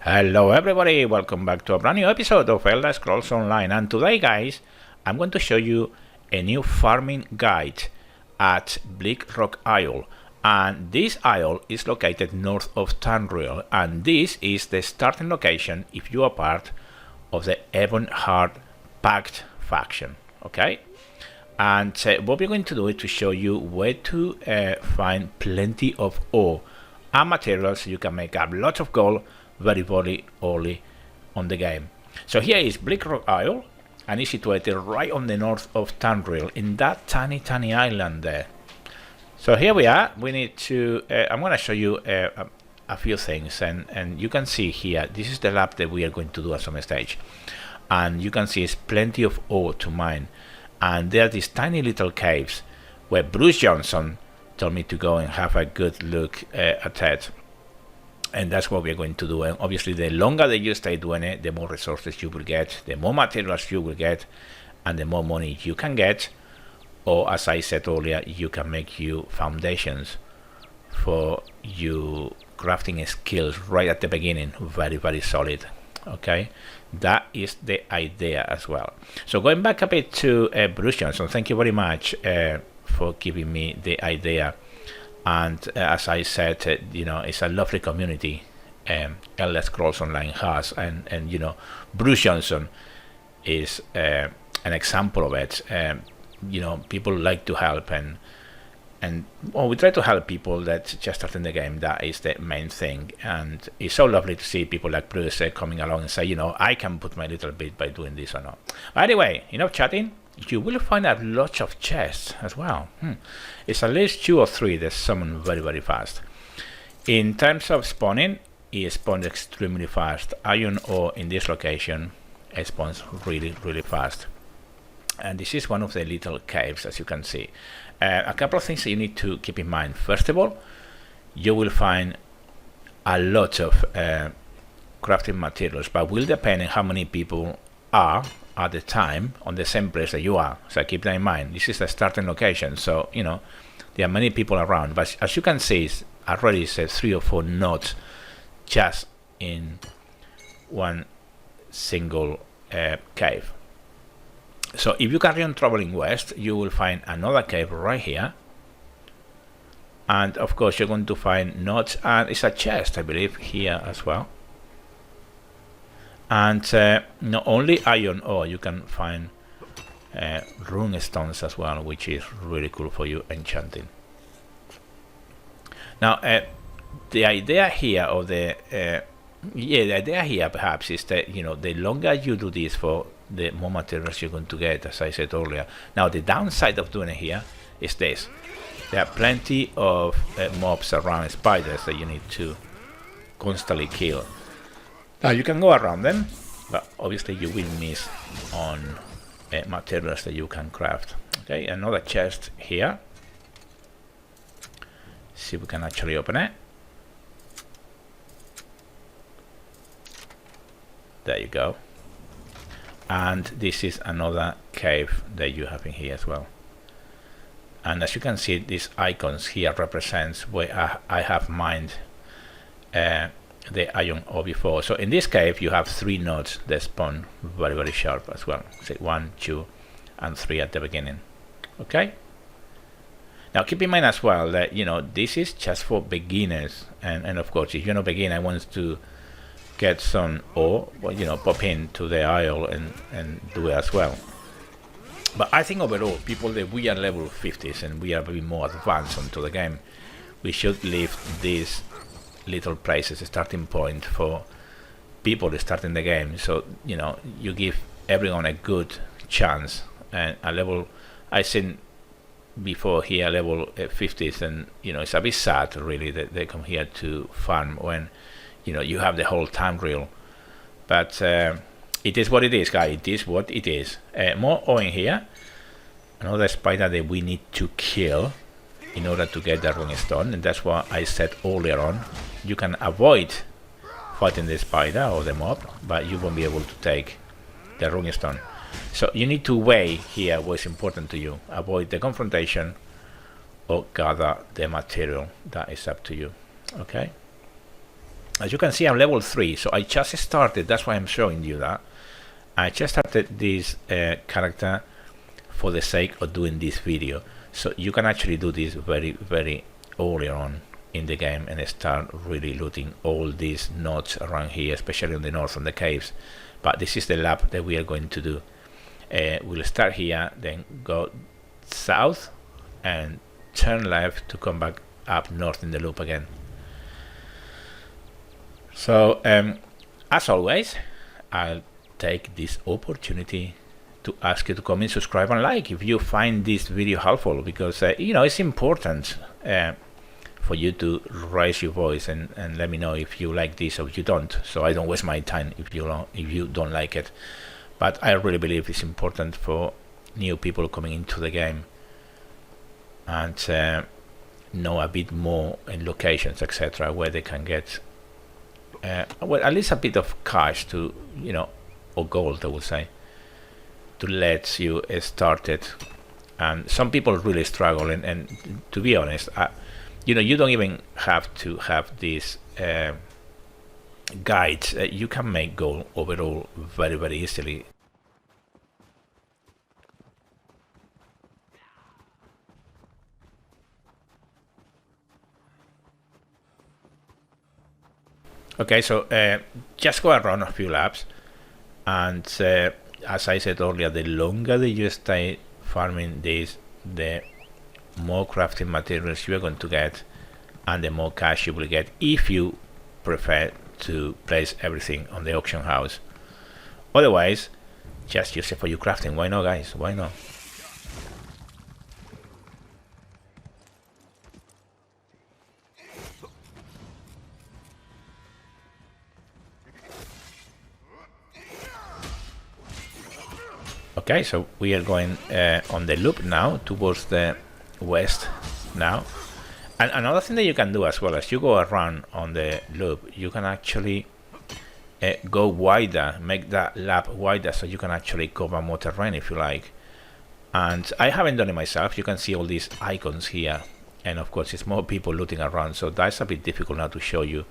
Hello everybody, welcome back to a brand new episode of Elder Scrolls Online, and today guys I'm going to show you a new farming guide at Bleak Rock Isle, and this isle is located north of Tamriel, and this is the starting location if you are part of the Ebonheart Pact faction. Okay, and what we're going to do is to show you where to find plenty of ore and materials so you can make up lots of gold very early on the game. So here is Bleak Rock Isle, and it's situated right on the north of Tamriel in that tiny island there. So here we are. We need to I'm going to show you a few things, and you can see here this is the lab that we are going to do at some stage, and you can see it's plenty of ore to mine, and there are these tiny little caves where Bruce Johnson told me to go and have a good look at that. And that's what we're going to do. And obviously the longer that you stay doing it, the more resources you will get, the more materials you will get, and the more money you can get, or as I said earlier, you can make you foundations for you crafting skills right at the beginning, very solid. Okay, that is the idea as well. So going back a bit to Bruce Johnson, thank you very much for giving me the idea. And as I said, you know, it's a lovely community Elder Scrolls Online has, and you know, Bruce Johnson is an example of it. You know, people like to help, and well, we try to help people that just start in the game. That is the main thing, and it's so lovely to see people like Bruce coming along and say, you know, I can put my little bit by doing this or not. But anyway, enough chatting. You will find a lot of chests as well. It's at least 2 or 3 that summon very fast. In terms of spawning, it spawns extremely fast. Iron ore in this location spawns really fast. And this is one of the little caves, as you can see. A couple of things that you need to keep in mind. First of all, you will find a lot of crafting materials, but will depend on how many people are at the time on the same place that you are. So keep that in mind. This is the starting location, so you know there are many people around, but as you can see, it's already 3 or 4 nodes just in one single cave. So if you carry on traveling west, you will find another cave right here, and of course you're going to find nodes, and it's a chest I believe here as well. And not only iron ore, you can find rune stones as well, which is really cool for you enchanting. Now the idea here, or the idea here perhaps is that, you know, the longer you do this for, the more materials you're going to get, as I said earlier. Now the downside of doing it here is this: there are plenty of mobs around, spiders, that you need to constantly kill. Now you can go around them, but obviously you will miss on materials that you can craft. Okay, another chest here. See if we can actually open it. There you go. And this is another cave that you have in here as well. And as you can see, these icons here represents where I have mined the iron ore before. So in this cave you have 3 nodes that spawn very sharp as well. Say 1, 2 and 3 at the beginning. Okay, now keep in mind as well that, you know, this is just for beginners, and of course if you're not a beginner and wants to get some ore, well, you know, pop into the isle and do it as well. But I think overall, people that we are level 50s and we are a bit more advanced onto the game, we should leave these little places a starting point for people starting the game. So, you know, you give everyone a good chance. And a level, I seen before here level 50s, and you know, it's a bit sad really that they come here to farm when, you know, you have the whole Tamriel. But it is what it is, guys. It is what it is. More ore in here. Another spider that we need to kill in order to get the rune stone, and that's what I said earlier on. You can avoid fighting the spider or the mob, but you won't be able to take the rune stone. So you need to weigh here what's important to you. Avoid the confrontation or gather the material. That is up to you. Okay. As you can see, I'm level 3, so I just started. That's why I'm showing you that. I just started this character for the sake of doing this video. So you can actually do this very, very early on in the game and start really looting all these nodes around here, especially on the north, on the caves. But this is the lap that we are going to do. We'll start here, then go south and turn left to come back up north in the loop again. So as always, I'll take this opportunity to ask you to comment, subscribe and like if you find this video helpful, because you know, it's important for you to raise your voice and let me know if you like this or if you don't, so I don't waste my time if you don't like it. But I really believe it's important for new people coming into the game and know a bit more in locations, etc., where they can get well, at least a bit of cash to, you know, or gold, I would say, to let you start it. And some people really struggle, and to be honest, you know, you don't even have to have these guides. You can make gold overall very, very easily. Okay, so just go around a few laps, and as I said earlier, the longer that you stay farming this, the more crafting materials you are going to get, and the more cash you will get if you prefer to place everything on the auction house. Otherwise, just use it for your crafting. Why not, guys? Why not? Okay, so we are going on the loop now towards the west now. And another thing that you can do as well, as you go around on the loop, you can actually go wider, make that lap wider, so you can actually cover more terrain if you like. And I haven't done it myself. You can see all these icons here, and of course it's more people looting around, so that's a bit difficult now to show you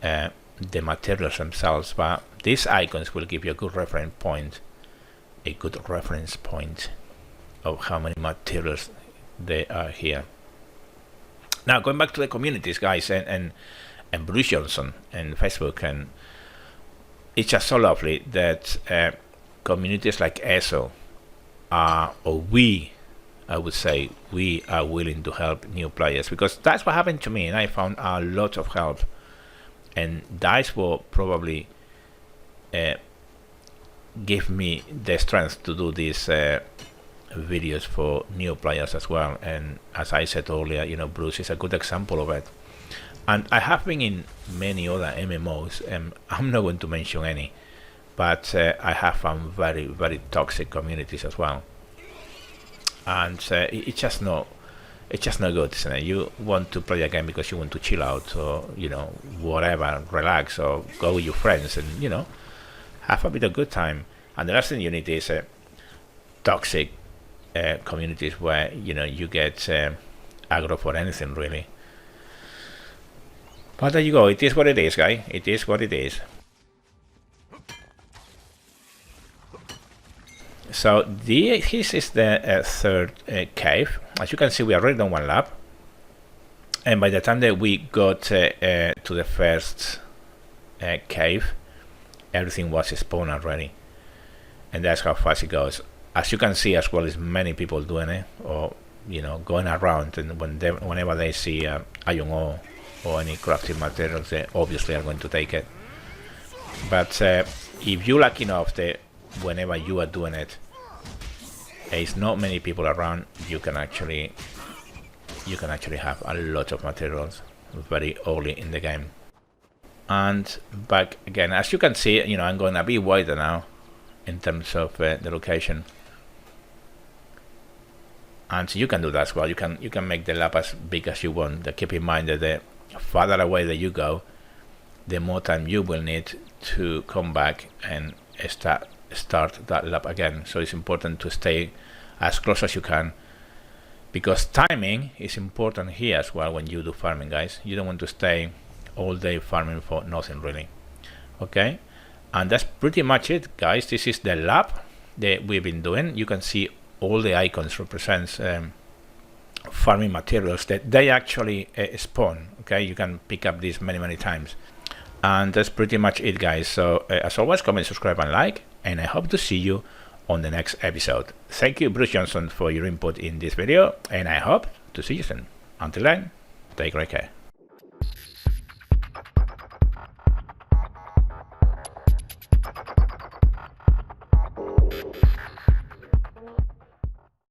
the materials themselves, but these icons will give you a good reference point of how many materials there are here. Now, going back to the communities, guys, and Bruce Johnson and Facebook, and it's just so lovely that communities like ESO are, or we, I would say, we are willing to help new players, because that's what happened to me, and I found a lot of help, and that's what probably give me the strength to do these videos for new players as well. And as I said earlier, you know, Bruce is a good example of it. And I have been in many other MMOs, and I'm not going to mention any, but I have found very, very toxic communities as well. And it's just not good, isn't it? You want to play a game because you want to chill out, or, you know, whatever, relax, or go with your friends and, you know, have a bit of good time. And the last thing you need is toxic communities where, you know, you get aggro for anything really. But there you go. It is what it is, guy. It is what it is. So this is the third cave. As you can see, we are already done one lap, and by the time that we got to the first cave, everything was spawned already, and that's how fast it goes. As you can see as well, is many people doing it, or, you know, going around, and whenever they see iron ore or any crafting materials, they obviously are going to take it. But if you're lucky enough that whenever you are doing it, there's not many people around, you can actually have a lot of materials very early in the game. And back again, as you can see, you know, I'm going a bit wider now in terms of the location, and so you can do that as well. You can make the lap as big as you want. But keep in mind that the farther away that you go, the more time you will need to come back and start start that lap again. So it's important to stay as close as you can, because timing is important here as well when you do farming, guys. You don't want to stay all day farming for nothing, really. Okay, and that's pretty much it, guys. This is the lap that we've been doing. You can see all the icons represents farming materials that they actually spawn. Okay, you can pick up these many times, and that's pretty much it, guys. So as always, comment, subscribe and like, and I hope to see you on the next episode. Thank you, Bruce Johnson, for your input in this video, and I hope to see you soon. Until then, take great care.